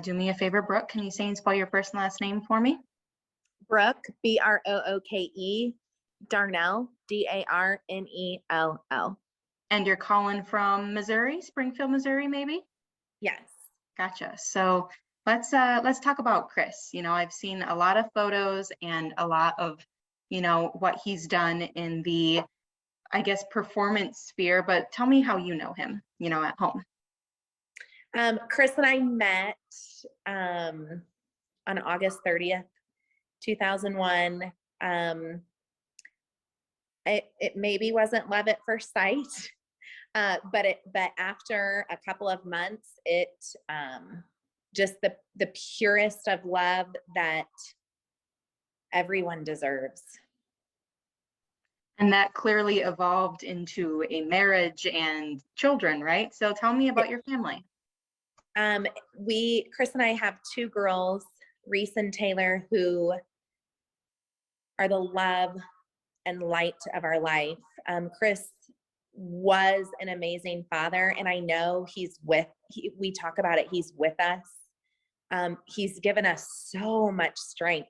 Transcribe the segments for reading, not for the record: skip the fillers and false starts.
Do me a favor, Brooke. Can you say and spell your first and last name for me? Brooke, Brooke, Darnell, Darnell. And you're calling from Missouri, Springfield, Missouri, maybe? Yes. Gotcha. So let's talk about Chris. I've seen a lot of photos and a lot of, what he's done in the, I guess, performance sphere, but tell me how you know him, at home. Chris and I met on August 30th, 2001. It maybe wasn't love at first sight, but after a couple of months, it just the purest of love that everyone deserves. And that clearly evolved into a marriage and children, right? So tell me about your family. Chris and I have two girls, Reese and Taylor, who are the love and light of our life. Chris was an amazing father, and I know we talk about it, he's with us. He's given us so much strength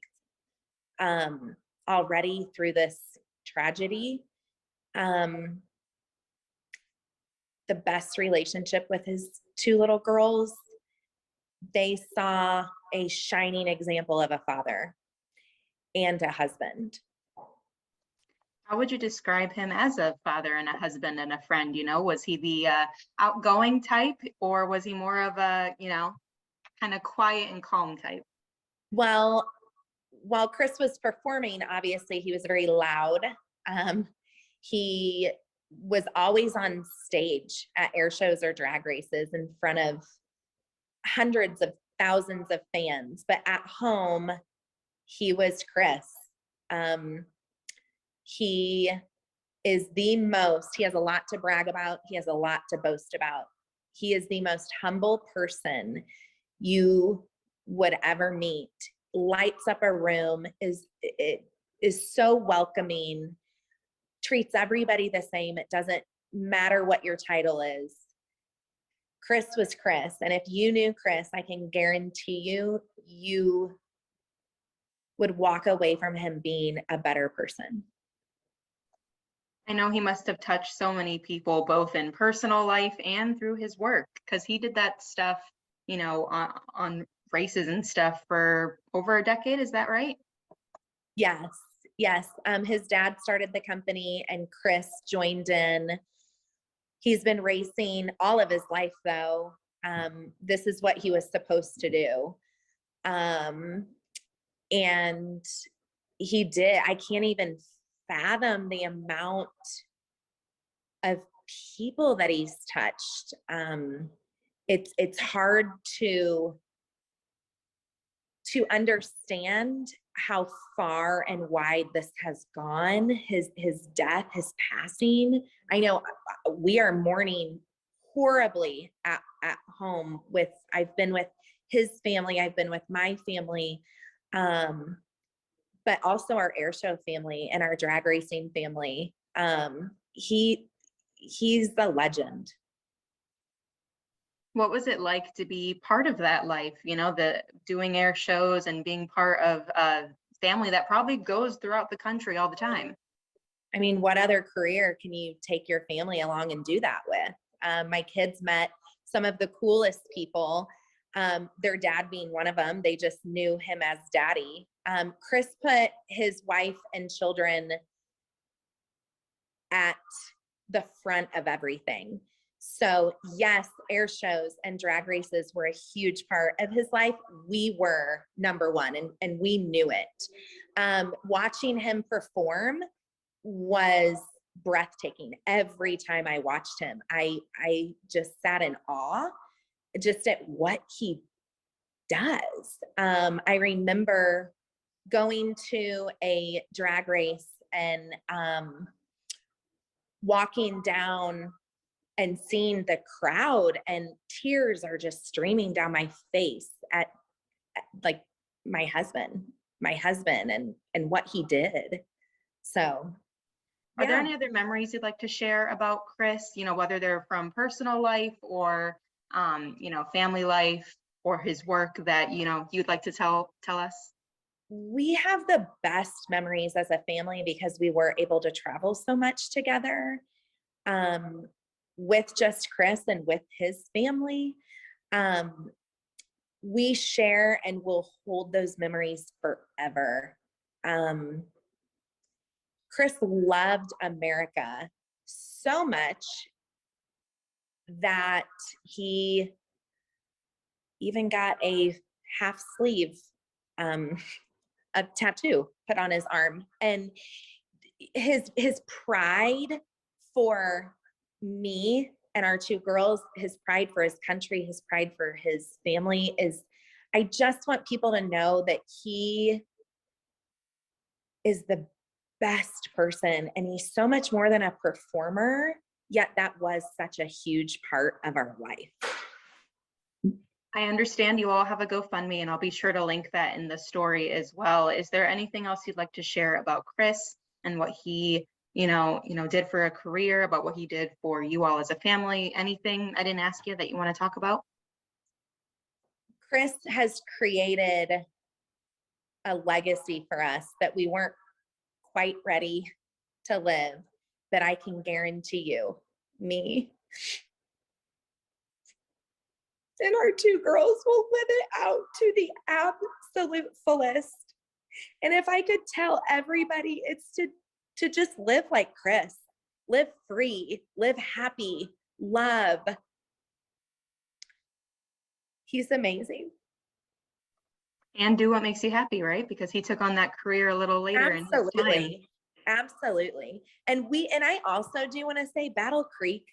already through this tragedy. The best relationship with his two little girls. They saw a shining example of a father and a husband. How would you describe him as a father and a husband and a friend? Was he the outgoing type, or was he more of a, kind of quiet and calm type? Well, while Chris was performing, obviously he was very loud. He was always on stage at air shows or drag races in front of hundreds of thousands of fans. But at home, he was Chris. He is he has a lot to brag about. He has a lot to boast about. He is the most humble person you would ever meet. Lights up a room, is so welcoming, treats everybody the same. It doesn't matter what your title is. Chris was Chris. And if you knew Chris, I can guarantee you would walk away from him being a better person. I know he must have touched so many people, both in personal life and through his work, because he did that stuff, on races and stuff for over a decade. Is that right? Yes. His dad started the company and Chris joined in. He's been racing all of his life, though. This is what he was supposed to do. And he did. I can't even fathom the amount of people that he's touched. It's hard to understand how far and wide this has gone. His death, his passing. I know we are mourning horribly at home. I've been with his family, I've been with my family, but also our air show family and our drag racing family. He's the legend. What was it like to be part of that life, the doing air shows and being part of a family that probably goes throughout the country all the time? I mean, what other career can you take your family along and do that with? My kids met some of the coolest people, their dad being one of them. They just knew him as daddy. Chris put his wife and children at the front of everything. So yes, air shows and drag races were a huge part of his life. We were number one, and we knew it. Watching him perform was breathtaking. Every time I watched him, I just sat in awe just at what he does. I remember going to a drag race and walking down and seeing the crowd, and tears are just streaming down my face at like my husband and what he did. So Are there any other memories you'd like to share about Chris, whether they're from personal life or family life, or his work that, you know, you'd like to tell us? We have the best memories as a family because we were able to travel so much together, um, with just Chris and with his family. Um, we share and will hold those memories forever. Um, Chris loved America so much that he even got a half sleeve, um, a tattoo put on his arm. And his pride for me and our two girls, his pride for his country, his pride for his family is, I just want people to know that he is the best person, and he's so much more than a performer, yet that was such a huge part of our life. I understand you all have a GoFundMe, and I'll be sure to link that in the story as well. Is there anything else you'd like to share about Chris and what he, did for a career, about what he did for you all as a family? Anything I didn't ask you that you want to talk about? Chris has created a legacy for us that we weren't quite ready to live, but I can guarantee you, me and our two girls will live it out to the absolute fullest. And if I could tell everybody, it's to just live like Chris, live free, live happy, love. He's amazing. And do what makes you happy, right? Because he took on that career a little later in his time. Absolutely. Absolutely. And I also do want to say Battle Creek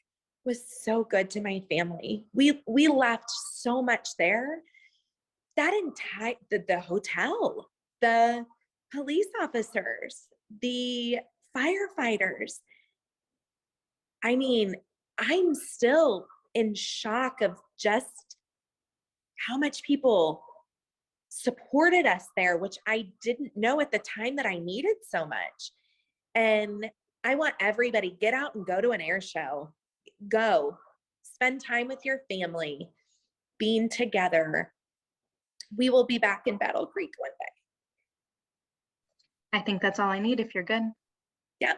was so good to my family. We left so much there. That entire the hotel, the police officers, the firefighters. I mean, I'm still in shock of just how much people supported us there, which I didn't know at the time that I needed so much. And I want everybody, get out and go to an air show. Go spend time with your family, being together. We will be back in Battle Creek one day. I think that's all I need if you're good. Yeah.